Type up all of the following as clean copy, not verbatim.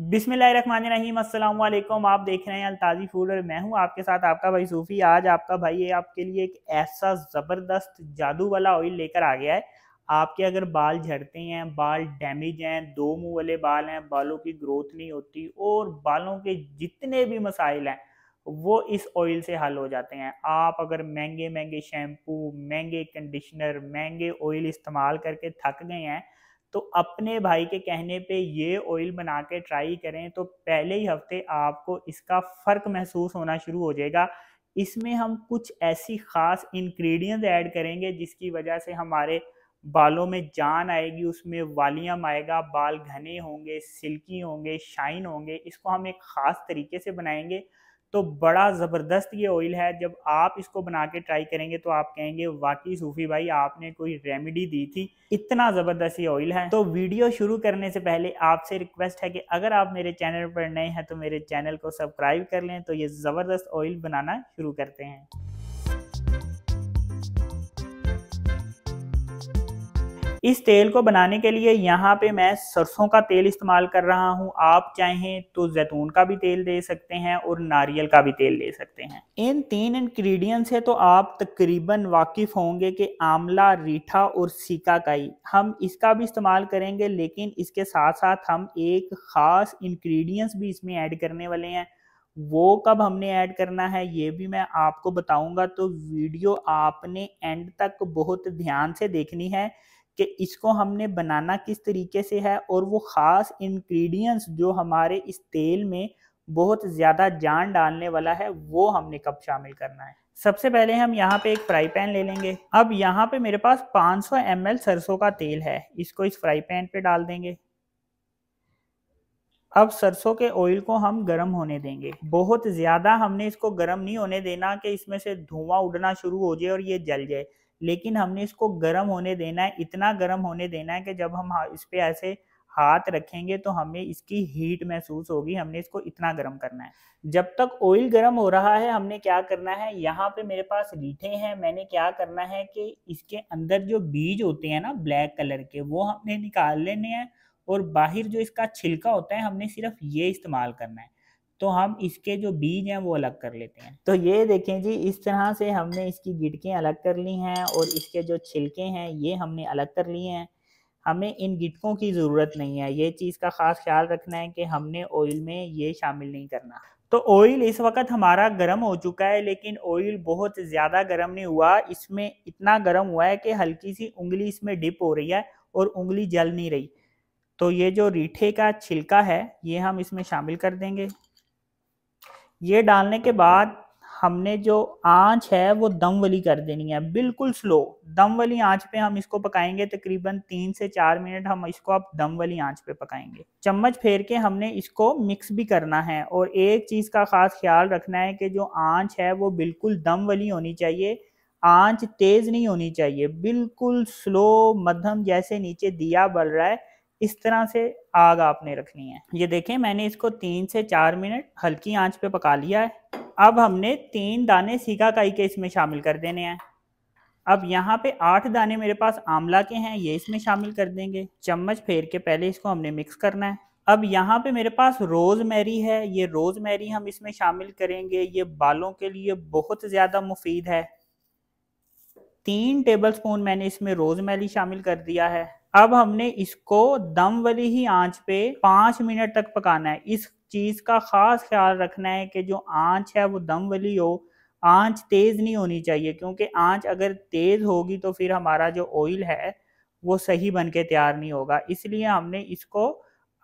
बिस्मिल्लाहिर्रहमानिर्रहीम अस्सलाम वालेकुम। आप देख रहे हैं अलताज़ी फूड और मैं हूं आपके साथ आपका भाई सूफ़ी। आज आपका भाई आपके लिए एक ऐसा ज़बरदस्त जादू वाला ऑयल लेकर आ गया है। आपके अगर बाल झड़ते हैं, बाल डैमेज हैं, दो मुंह वाले बाल हैं, बालों की ग्रोथ नहीं होती और बालों के जितने भी मसाइल हैं वो इस ऑयल से हल हो जाते हैं। आप अगर महंगे महंगे शैम्पू, महंगे कंडीशनर, महंगे ऑयल इस्तेमाल करके थक गए हैं तो अपने भाई के कहने पे ये ऑयल बना के ट्राई करें तो पहले ही हफ्ते आपको इसका फ़र्क महसूस होना शुरू हो जाएगा। इसमें हम कुछ ऐसी ख़ास इंग्रेडिएंट्स ऐड करेंगे जिसकी वजह से हमारे बालों में जान आएगी, उसमें वॉल्यूम आएगा, बाल घने होंगे, सिल्की होंगे, शाइन होंगे। इसको हम एक ख़ास तरीके से बनाएंगे तो बड़ा ज़बरदस्त ये ऑयल है। जब आप इसको बना के ट्राई करेंगे तो आप कहेंगे वाकई सूफ़ी भाई आपने कोई रेमेडी दी थी, इतना ज़बरदस्त ये ऑयल है। तो वीडियो शुरू करने से पहले आपसे रिक्वेस्ट है कि अगर आप मेरे चैनल पर नए हैं तो मेरे चैनल को सब्सक्राइब कर लें। तो ये ज़बरदस्त ऑयल बनाना शुरू करते हैं। इस तेल को बनाने के लिए यहाँ पे मैं सरसों का तेल इस्तेमाल कर रहा हूँ। आप चाहें तो जैतून का भी तेल ले सकते हैं और नारियल का भी तेल ले सकते हैं। इन तीन इंग्रेडिएंट से तो आप तकरीबन वाकिफ होंगे कि आंवला, रीठा और सिकाकाई हम इसका भी इस्तेमाल करेंगे, लेकिन इसके साथ साथ हम एक ख़ास इंग्रेडिएंट्स भी इसमें ऐड करने वाले हैं। वो कब हमने ऐड करना है ये भी मैं आपको बताऊंगा। तो वीडियो आपने एंड तक बहुत ध्यान से देखनी है कि इसको हमने बनाना किस तरीके से है और वो ख़ास इंग्रेडिएंट्स जो हमारे इस तेल में बहुत ज़्यादा जान डालने वाला है वो हमने कब शामिल करना है। सबसे पहले हम यहाँ पे एक फ्राई पैन ले लेंगे। अब यहाँ पे मेरे पास 500 ml सरसों का तेल है, इसको इस फ्राई पैन पे डाल देंगे। अब सरसों के ऑयल को हम गर्म होने देंगे। बहुत ज़्यादा हमने इसको गर्म नहीं होने देना कि इसमें से धुआं उड़ना शुरू हो जाए और ये जल जाए, लेकिन हमने इसको गर्म होने देना है। इतना गर्म होने देना है कि जब हम इस पे ऐसे हाथ रखेंगे तो हमें इसकी हीट महसूस होगी। हमने इसको इतना गर्म करना है। जब तक ऑयल गर्म हो रहा है हमने क्या करना है, यहाँ पे मेरे पास रीठे हैं। मैंने क्या करना है कि इसके अंदर जो बीज होते हैं ना ब्लैक कलर के, वो हमने निकाल लेने हैं और बाहर जो इसका छिलका होता है हमने सिर्फ ये इस्तेमाल करना है। तो हम इसके जो बीज हैं वो अलग कर लेते हैं। तो ये देखें जी, इस तरह से हमने इसकी गिटकें अलग कर ली हैं और इसके जो छिलके हैं ये हमने अलग कर लिए हैं। हमें इन गिटकों की ज़रूरत नहीं है। ये चीज़ का ख़ास ख्याल रखना है कि हमने ऑयल में ये शामिल नहीं करना। तो ऑयल इस वक्त हमारा गर्म हो चुका है, लेकिन ऑयल बहुत ज़्यादा गर्म नहीं हुआ। इसमें इतना गर्म हुआ है कि हल्की सी उंगली इसमें डिप हो रही है और उंगली जल नहीं रही। तो ये जो रीठे का छिलका है ये हम इसमें शामिल कर देंगे। ये डालने के बाद हमने जो आंच है वो दम वाली कर देनी है, बिल्कुल स्लो दम वाली आंच पे हम इसको पकाएंगे। तकरीबन 3 से 4 मिनट हम इसको अब दम वाली आंच पे पकाएंगे। चम्मच फेर के हमने इसको मिक्स भी करना है और एक चीज़ का ख़ास ख्याल रखना है कि जो आंच है वो बिल्कुल दम वाली होनी चाहिए। आंच तेज़ नहीं होनी चाहिए, बिल्कुल स्लो मध्यम, जैसे नीचे दिया बल रहा है इस तरह से आग आपने रखनी है। ये देखें मैंने इसको 3 से 4 मिनट हल्की आंच पे पका लिया है। अब हमने 3 दाने सिकाकाई के इसमें शामिल कर देने हैं। अब यहाँ पे 8 दाने मेरे पास आंवला के हैं, ये इसमें शामिल कर देंगे। चम्मच फेर के पहले इसको हमने मिक्स करना है। अब यहाँ पे मेरे पास रोज़मेरी है, ये रोज़मेरी हम इसमें शामिल करेंगे। ये बालों के लिए बहुत ज़्यादा मुफीद है। 3 टेबलस्पून मैंने इसमें रोज़मेरी शामिल कर दिया है। अब हमने इसको दम वाली ही आंच पे 5 मिनट तक पकाना है। इस चीज़ का ख़ास ख्याल रखना है कि जो आंच है वो दम वाली हो, आंच तेज़ नहीं होनी चाहिए, क्योंकि आंच अगर तेज़ होगी तो फिर हमारा जो ऑयल है वो सही बन के तैयार नहीं होगा। इसलिए हमने इसको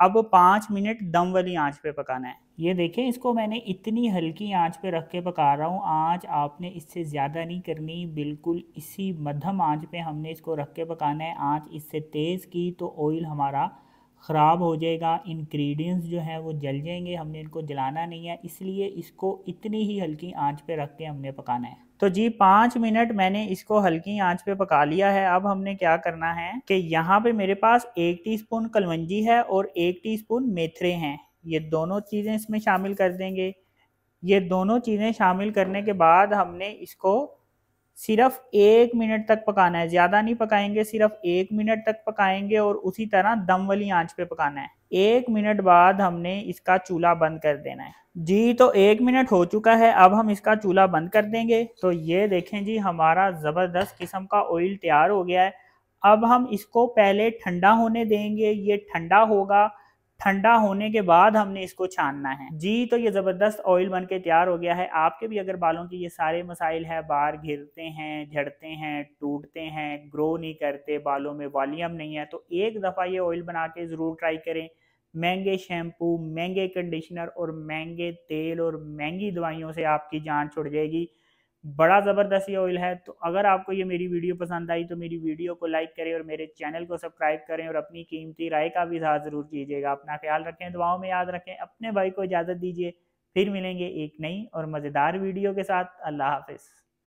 अब 5 मिनट दम वाली आंच पे पकाना है। ये देखें इसको मैंने इतनी हल्की आंच पे रख के पका रहा हूँ। आंच आपने इससे ज़्यादा नहीं करनी, बिल्कुल इसी मध्यम आंच पे हमने इसको रख के पकाना है। आंच इससे तेज़ की तो ऑयल हमारा ख़राब हो जाएगा, इंग्रेडिएंट्स जो हैं वो जल जाएंगे। हमने इनको जलाना नहीं है, इसलिए इसको इतनी ही हल्की आंच पे रख के हमने पकाना है। तो जी 5 मिनट मैंने इसको हल्की आंच पे पका लिया है। अब हमने क्या करना है कि यहाँ पे मेरे पास 1 टीस्पून कलवंजी है और 1 टीस्पून मेथरे हैं। ये दोनों चीज़ें इसमें शामिल कर देंगे। ये दोनों चीज़ें शामिल करने के बाद हमने इसको सिर्फ 1 मिनट तक पकाना है, ज़्यादा नहीं पकाएंगे, सिर्फ 1 मिनट तक पकाएंगे और उसी तरह दम वाली आंच पे पकाना है। 1 मिनट बाद हमने इसका चूल्हा बंद कर देना है। जी तो 1 मिनट हो चुका है, अब हम इसका चूल्हा बंद कर देंगे। तो ये देखें जी, हमारा ज़बरदस्त किस्म का ऑयल तैयार हो गया है। अब हम इसको पहले ठंडा होने देंगे, ये ठंडा होगा, ठंडा होने के बाद हमने इसको छानना है। जी तो ये ज़बरदस्त ऑयल बन के तैयार हो गया है। आपके भी अगर बालों की ये सारे मसाइल है, बाल घिरते हैं, झड़ते हैं, टूटते हैं, ग्रो नहीं करते, बालों में वॉल्यूम नहीं है, तो एक दफ़ा ये ऑयल बना के ज़रूर ट्राई करें। महंगे शैम्पू, महंगे कंडीशनर और महंगे तेल और महंगी दवाइयों से आपकी जान छुड़ जाएगी। बड़ा ज़बरदस्त ये ऑयल है। तो अगर आपको ये मेरी वीडियो पसंद आई तो मेरी वीडियो को लाइक करें और मेरे चैनल को सब्सक्राइब करें और अपनी कीमती राय का भी इज़हार ज़रूर कीजिएगा। अपना ख्याल रखें, दुआओं में याद रखें। अपने भाई को इजाज़त दीजिए, फिर मिलेंगे एक नई और मज़ेदार वीडियो के साथ। अल्लाह हाफ़िज़।